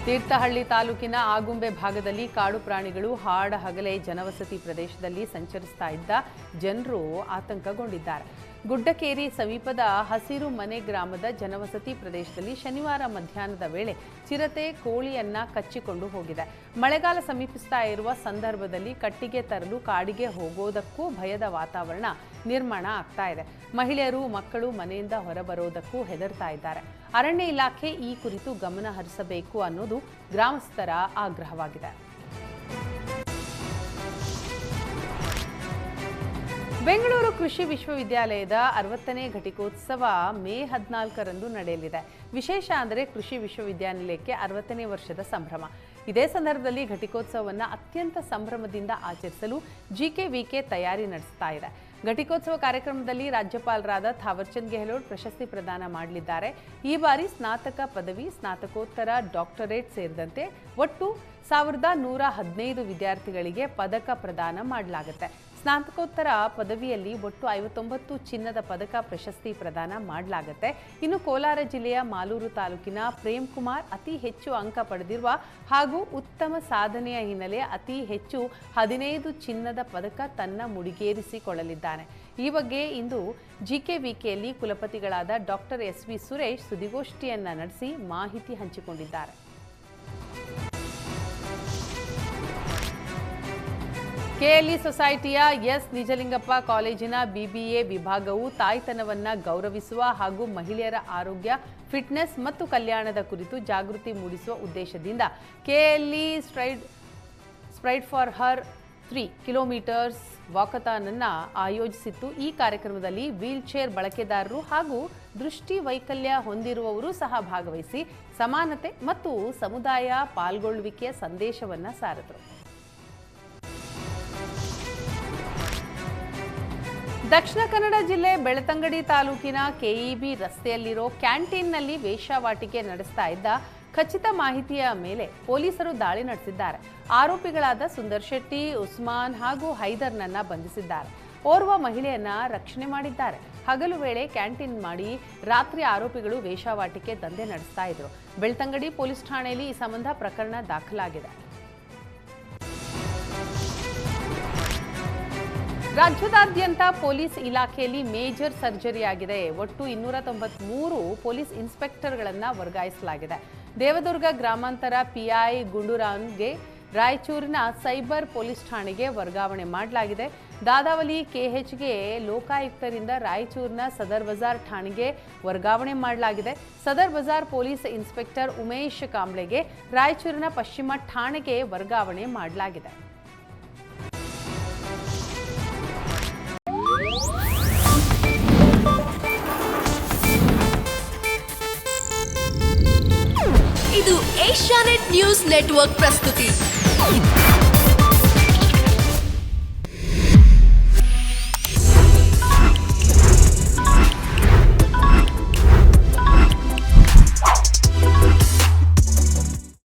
ತೀರ್ಥಹಳ್ಳಿ ತಾಲೂಕಿನ ಆಗುಂಬೆ ಭಾಗದಲ್ಲಿ ಕಾಡು ಪ್ರಾಣಿಗಳು ಹಾಡ ಹಗಲೇ ಜನವಸತಿ ಪ್ರದೇಶದಲ್ಲಿ ಸಂಚರಿಸ್ತಾ ಇದ್ದ ಜನರು ಆತಂಕಗೊಂಡಿದ್ದಾರೆ. ಗುಡ್ಡಕೇರಿ ಸಮೀಪದ ಹಸಿರು ಮನೆ ಗ್ರಾಮದ ಜನವಸತಿ ಪ್ರದೇಶದಲ್ಲಿ ಶನಿವಾರ ಮಧ್ಯಾಹ್ನದ ವೇಳೆ ಚಿರತೆ ಕೋಳಿಯನ್ನ ಕಚ್ಚಿಕೊಂಡು ಹೋಗಿದೆ. ಮಳೆಗಾಲ ಸಮೀಪಿಸ್ತಾ ಇರುವ ಸಂದರ್ಭದಲ್ಲಿ ಕಟ್ಟಿಗೆ ತರಲು ಕಾಡಿಗೆ ಹೋಗೋದಕ್ಕೂ ಭಯದ ವಾತಾವರಣ ನಿರ್ಮಾಣ ಆಗ್ತಾ ಇದೆ. ಮಹಿಳೆಯರು ಮಕ್ಕಳು ಮನೆಯಿಂದ ಹೊರಬರೋದಕ್ಕೂ ಹೆದರ್ತಾ ಇದ್ದಾರೆ. ಅರಣ್ಯ ಇಲಾಖೆ ಈ ಕುರಿತು ಗಮನ ಹರಿಸಬೇಕು ಅನ್ನೋದು ಗ್ರಾಮಸ್ಥರ ಆಗ್ರಹವಾಗಿದೆ. ಬೆಂಗಳೂರು ಕೃಷಿ ವಿಶ್ವವಿದ್ಯಾಲಯದ 60ನೇ ಘಟಿಕೋತ್ಸವ ಮೇ 14ರಂದು ನಡೆಯಲಿದೆ. ವಿಶೇಷ ಅಂದರೆ ಕೃಷಿ ವಿಶ್ವವಿದ್ಯಾನಿಲಯಕ್ಕೆ 60ನೇ ವರ್ಷದ ಸಂಭ್ರಮ. ಇದೇ ಸಂದರ್ಭದಲ್ಲಿ ಘಟಿಕೋತ್ಸವವನ್ನು ಅತ್ಯಂತ ಸಂಭ್ರಮದಿಂದ ಆಚರಿಸಲು ಜಿಕೆವಿಕೆ ತಯಾರಿ ನಡೆಸ್ತಾ ಇದೆ. ಘಟಿಕೋತ್ಸವ ಕಾರ್ಯಕ್ರಮದಲ್ಲಿ ರಾಜ್ಯಪಾಲರಾದ ಥಾವರ್ಚಂದ್ ಗೆಹ್ಲೋಟ್ ಪ್ರಶಸ್ತಿ ಪ್ರದಾನ ಮಾಡಲಿದ್ದಾರೆ. ಈ ಬಾರಿ ಸ್ನಾತಕ ಪದವಿ, ಸ್ನಾತಕೋತ್ತರ, ಡಾಕ್ಟರೇಟ್ ಸೇರಿದಂತೆ ಒಟ್ಟು 1115 ವಿದ್ಯಾರ್ಥಿಗಳಿಗೆ ಪದಕ ಪ್ರದಾನ ಮಾಡಲಾಗುತ್ತೆ. ಸ್ನಾತಕೋತ್ತರ ಪದವಿಯಲ್ಲಿ ಒಟ್ಟು 59 ಚಿನ್ನದ ಪದಕ ಪ್ರಶಸ್ತಿ ಪ್ರದಾನ ಮಾಡಲಾಗುತ್ತೆ. ಇನ್ನು ಕೋಲಾರ ಜಿಲ್ಲೆಯ ಮಾಲೂರು ತಾಲೂಕಿನ ಪ್ರೇಮ್ ಕುಮಾರ್ ಅತಿ ಹೆಚ್ಚು ಅಂಕ ಪಡೆದಿರುವ ಹಾಗೂ ಉತ್ತಮ ಸಾಧನೆಯ ಹಿನ್ನೆಲೆ ಅತಿ ಹೆಚ್ಚು 15 ಚಿನ್ನದ ಪದಕ ತನ್ನ ಮುಡಿಗೇರಿಸಿಕೊಳ್ಳಲಿದ್ದಾನೆ. ಈ ಬಗ್ಗೆ ಇಂದು ಜಿಕೆವಿಕೆಯಲ್ಲಿ ಕುಲಪತಿಗಳಾದ ಡಾಕ್ಟರ್ ಎಸ್.ವಿ. ಸುರೇಶ್ ಸುದ್ದಿಗೋಷ್ಠಿಯನ್ನ ನಡೆಸಿ ಮಾಹಿತಿ ಹಂಚಿಕೊಂಡಿದ್ದಾರೆ. ಕೆಎಲ್ಇ ಸೊಸೈಟಿಯ ಎಸ್ ನಿಜಲಿಂಗಪ್ಪ ಕಾಲೇಜಿನ ಬಿಬಿಎ ವಿಭಾಗವು ತಾಯ್ತನವನ್ನು ಗೌರವಿಸುವ ಹಾಗೂ ಮಹಿಳೆಯರ ಆರೋಗ್ಯ, ಫಿಟ್ನೆಸ್ ಮತ್ತು ಕಲ್ಯಾಣದ ಕುರಿತು ಜಾಗೃತಿ ಮೂಡಿಸುವ ಉದ್ದೇಶದಿಂದ KLE stride for her 3 kilometres walkathon ಅನ್ನು ಆಯೋಜಿಸಿತ್ತು. ಈ ಕಾರ್ಯಕ್ರಮದಲ್ಲಿ ವೀಲ್ಚೇರ್ ಬಳಕೆದಾರರು ಹಾಗೂ ದೃಷ್ಟಿ ವೈಕಲ್ಯ ಹೊಂದಿರುವವರು ಸಹ ಭಾಗವಹಿಸಿ ಸಮಾನತೆ ಮತ್ತು ಸಮುದಾಯ ಪಾಲ್ಗೊಳ್ಳುವಿಕೆಯ ಸಂದೇಶವನ್ನು ಸಾರಿದರು. ದಕ್ಷಿಣ ಕನ್ನಡ ಜಿಲ್ಲೆ ಬೆಳ್ತಂಗಡಿ ತಾಲೂಕಿನ ಕೆಇಬಿ ರಸ್ತೆಯಲ್ಲಿರೋ ಕ್ಯಾಂಟೀನ್ನಲ್ಲಿ ವೇಶ್ಯಾವಾಟಿಕೆ ನಡೆಸ್ತಾ ಇದ್ದ ಖಚಿತ ಮಾಹಿತಿಯ ಮೇಲೆ ಪೊಲೀಸರು ದಾಳಿ ನಡೆಸಿದ್ದಾರೆ. ಆರೋಪಿಗಳಾದ ಸುಂದರ್ ಶೆಟ್ಟಿ, ಉಸ್ಮಾನ್ ಹಾಗೂ ಹೈದರ್ನನ್ನ ಬಂಧಿಸಿದ್ದಾರೆ. ಓರ್ವ ಮಹಿಳೆಯನ್ನ ರಕ್ಷಣೆ ಮಾಡಿದ್ದಾರೆ. ಹಗಲು ವೇಳೆ ಕ್ಯಾಂಟೀನ್ ಮಾಡಿ ರಾತ್ರಿ ಆರೋಪಿಗಳು ವೇಶ್ಯಾವಾಟಿಕೆ ದಂಧೆ ನಡೆಸ್ತಾ ಇದ್ರು. ಬೆಳ್ತಂಗಡಿ ಪೊಲೀಸ್ ಠಾಣೆಯಲ್ಲಿ ಈ ಸಂಬಂಧ ಪ್ರಕರಣ ದಾಖಲಾಗಿದೆ. ರಾಜ್ಯದಾದ್ಯಂತ ಪೊಲೀಸ್ ಇಲಾಖೆಯಲ್ಲಿ ಮೇಜರ್ ಸರ್ಜರಿ ಆಗಿದೆ. ಒಟ್ಟು 293 ಪೊಲೀಸ್ ಇನ್ಸ್ಪೆಕ್ಟರ್ಗಳನ್ನು ವರ್ಗಾಯಿಸಲಾಗಿದೆ. ದೇವದುರ್ಗ ಗ್ರಾಮಾಂತರ ಪಿಐ ಗುಂಡೂರಾವ್ಗೆ ರಾಯಚೂರಿನ ಸೈಬರ್ ಪೊಲೀಸ್ ಠಾಣೆಗೆ ವರ್ಗಾವಣೆ ಮಾಡಲಾಗಿದೆ. ದಾದಾವಲಿ ಕೆಎಚ್ಗೆ ಲೋಕಾಯುಕ್ತರಿಂದ ರಾಯಚೂರಿನ ಸದರ್ ಬಜಾರ್ ಠಾಣೆಗೆ ವರ್ಗಾವಣೆ ಮಾಡಲಾಗಿದೆ. ಸದರ್ ಬಜಾರ್ ಪೊಲೀಸ್ ಇನ್ಸ್ಪೆಕ್ಟರ್ ಉಮೇಶ್ ಕಾಂಬ್ಳೆಗೆ ರಾಯಚೂರಿನ ಪಶ್ಚಿಮ ಠಾಣೆಗೆ ವರ್ಗಾವಣೆ ಮಾಡಲಾಗಿದೆ. ಇದು ಏಷ್ಯಾನೆಟ್ ನ್ಯೂಸ್ ನೆಟ್ವರ್ಕ್ ಪ್ರಸ್ತುತಿ.